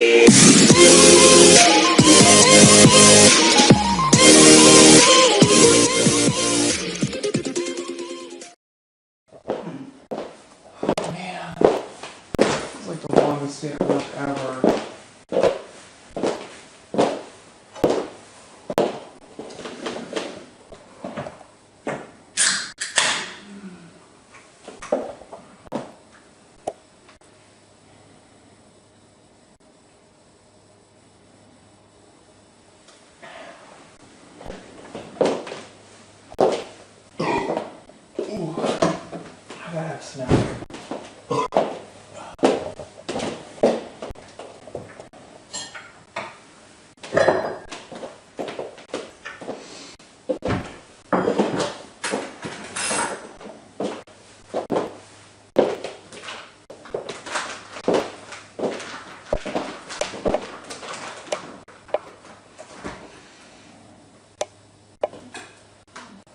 Man, it's like the longest day at work ever. Ooh, I gotta have a snack.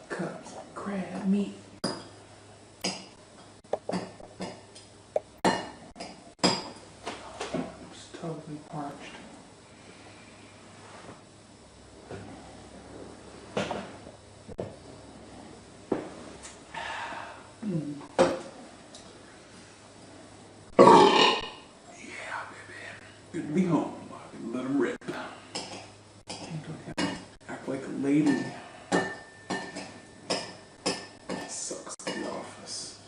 Cups, crab meat. It's totally parched. Yeah, baby. Good to be home. I can let him rip. Act like a lady. Sucks at the office.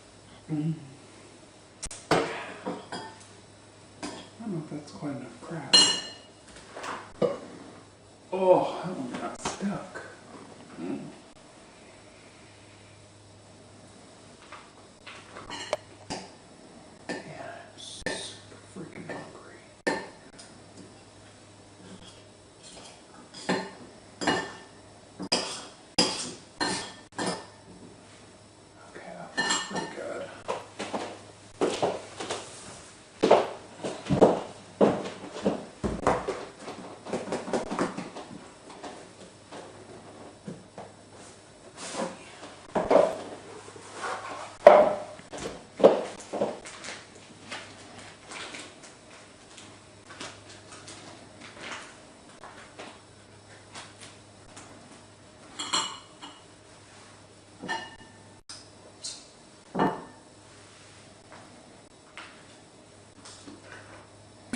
I don't know if that's quite enough crab. Oh, that one got stuck. Yeah, I'm super freaking hungry. Okay, that was pretty good.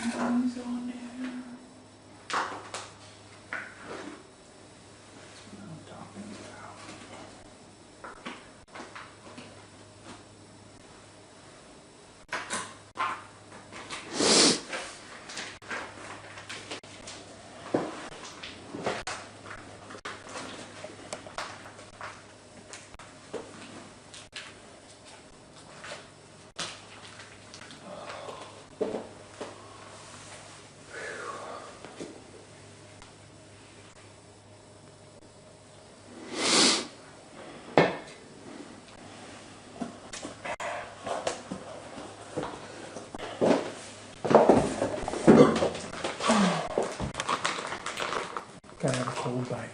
Things on there. That's what I'm talking about. Gotta have a cold bite.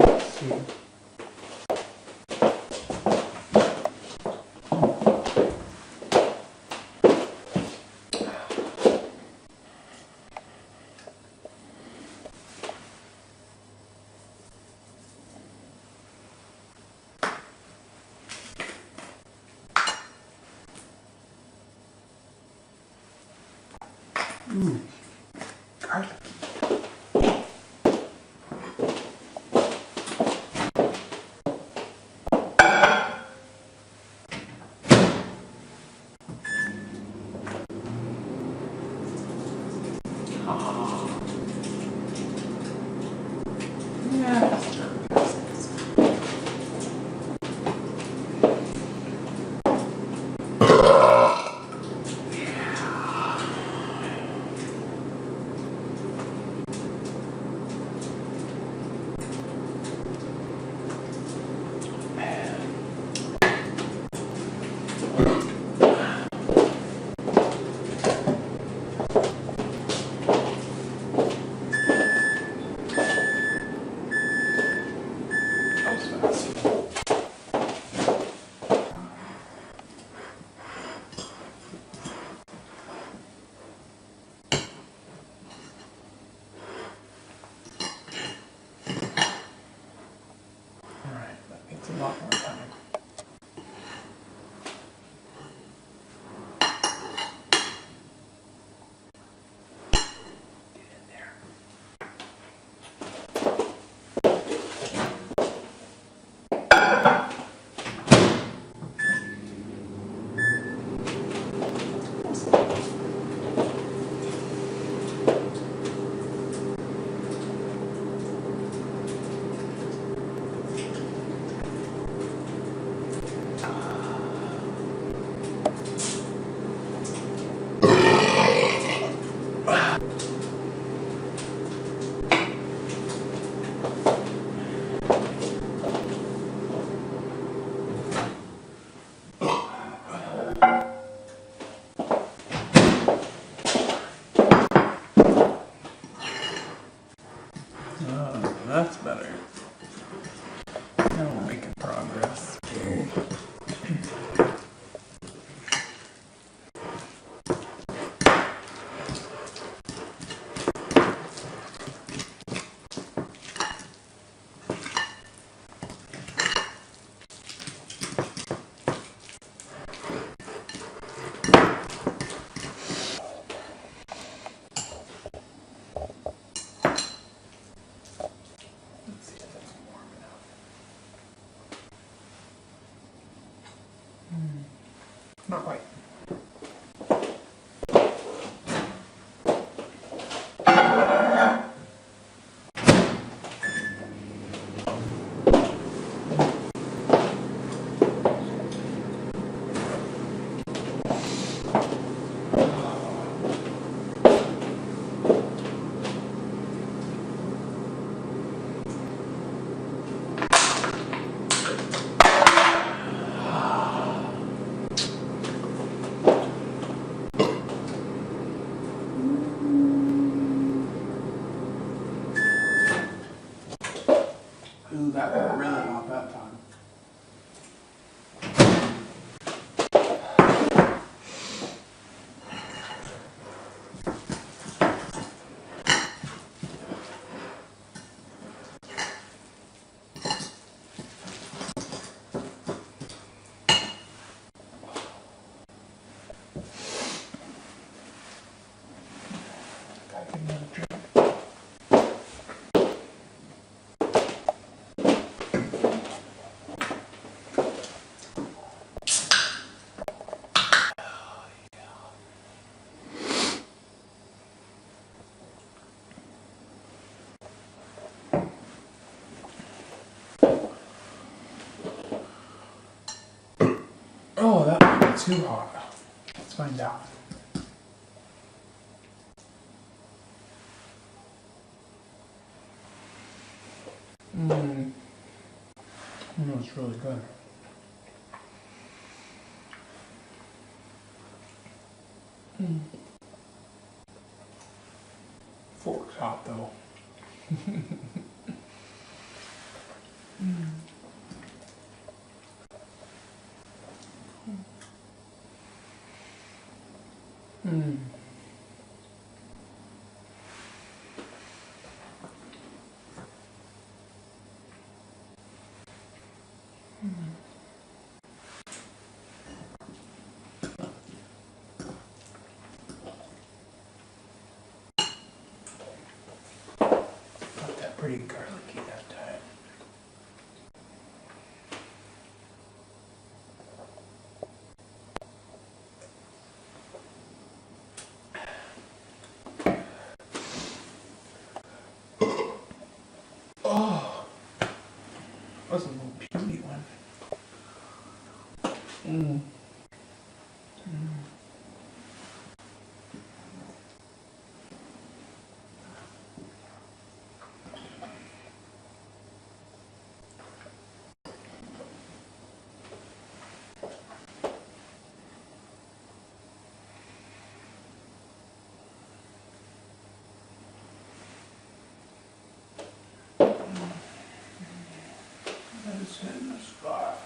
Let's see. Ooh, garlic. A lot more time. Get in there. That's better. Now we're making progress. Let's see if it's warm enough. Not quite. Ooh, that was really hot that time. Gotta get another drink. Oh, that might be too hot. Let's find out. It's really good. Fork's hot though. pretty garlicky that time. Oh, that was a little puny one. Let's hit the spot.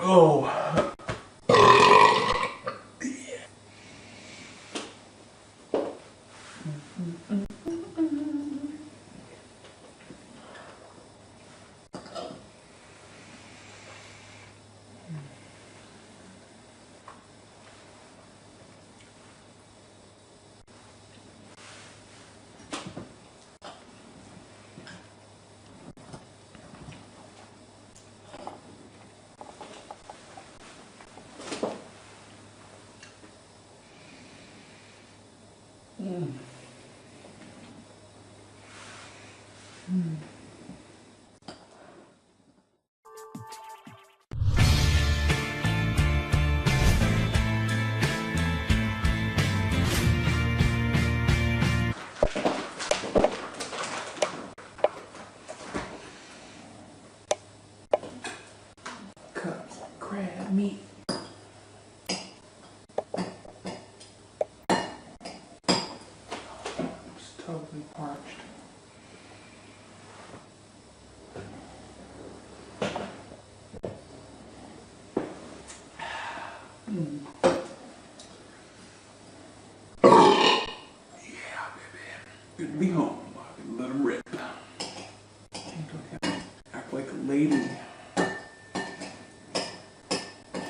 Oh. Cups of crab meat. It's totally parched. Yeah, baby. Good to be home. I can let 'em rip. Act like a lady.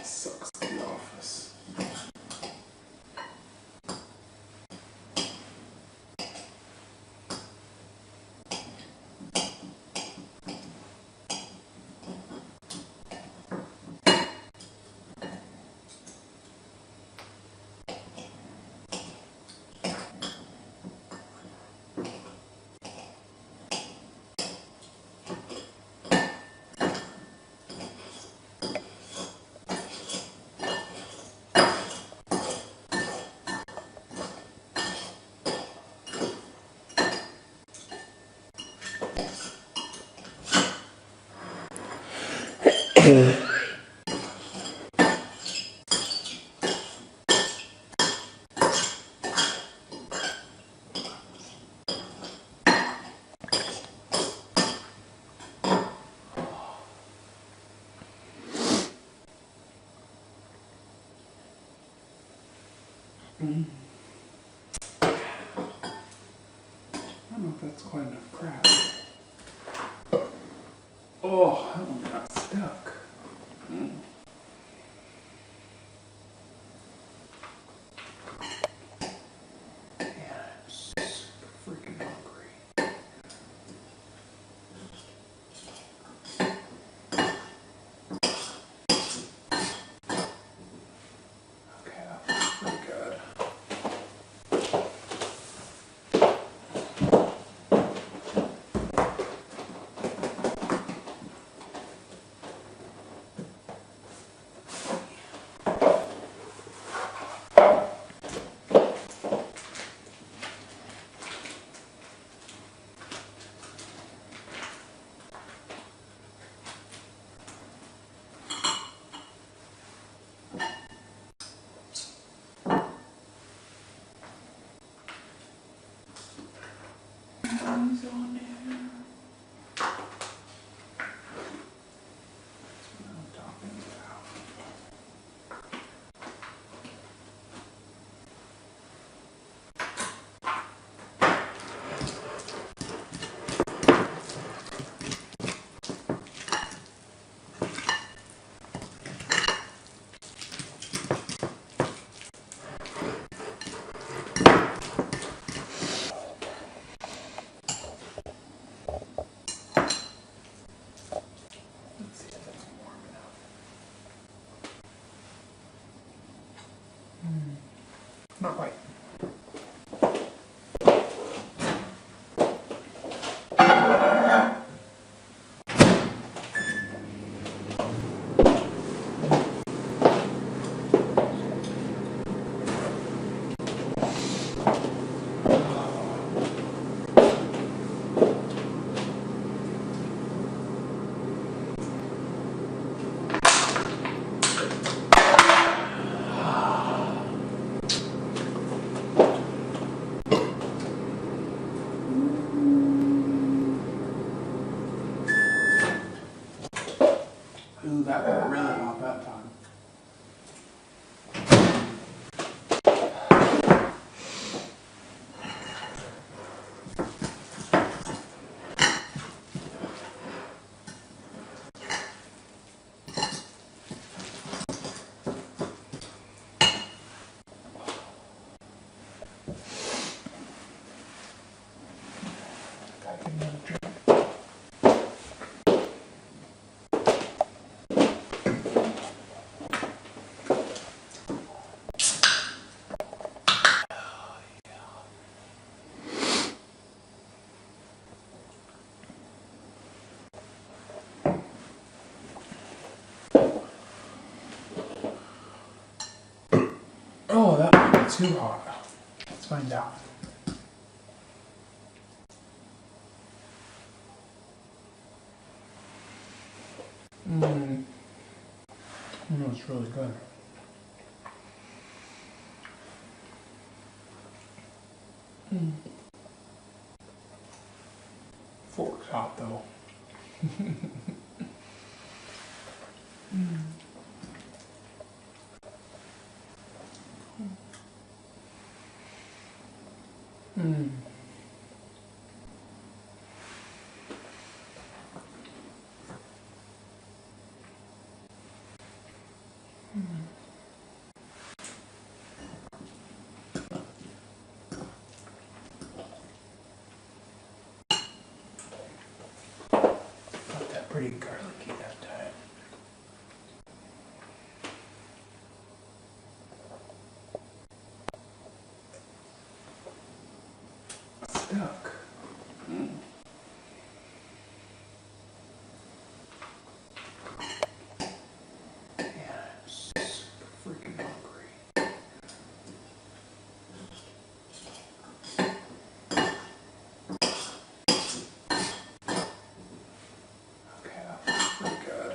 Sucks at the office. I don't know if that's quite enough crab. Oh, that one got stuck. Yeah, I'm super freaking hungry. Okay, that was pretty good. These on there. that got really hot that time. Gotta get another drink. Oh, that might be too hot. Let's find out. It's really good. Fork's hot though. Got that pretty garlicky that time. Stuck. Yeah, I'm super freaking hungry. Okay, that looks pretty good.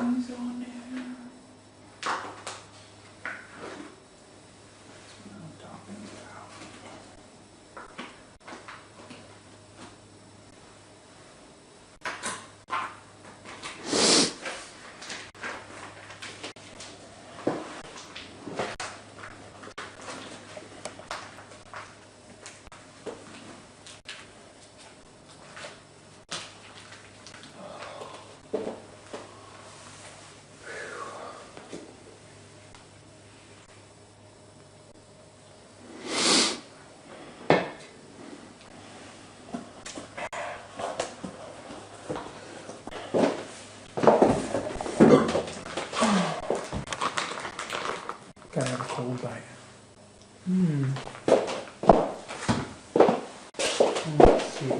He's on there. That's what I'm talking about. Gotta have a cold bite. Let's see.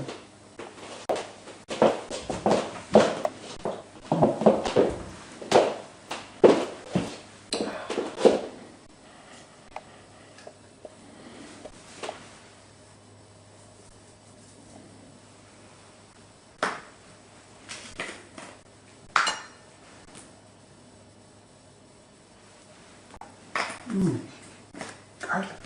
Garlic.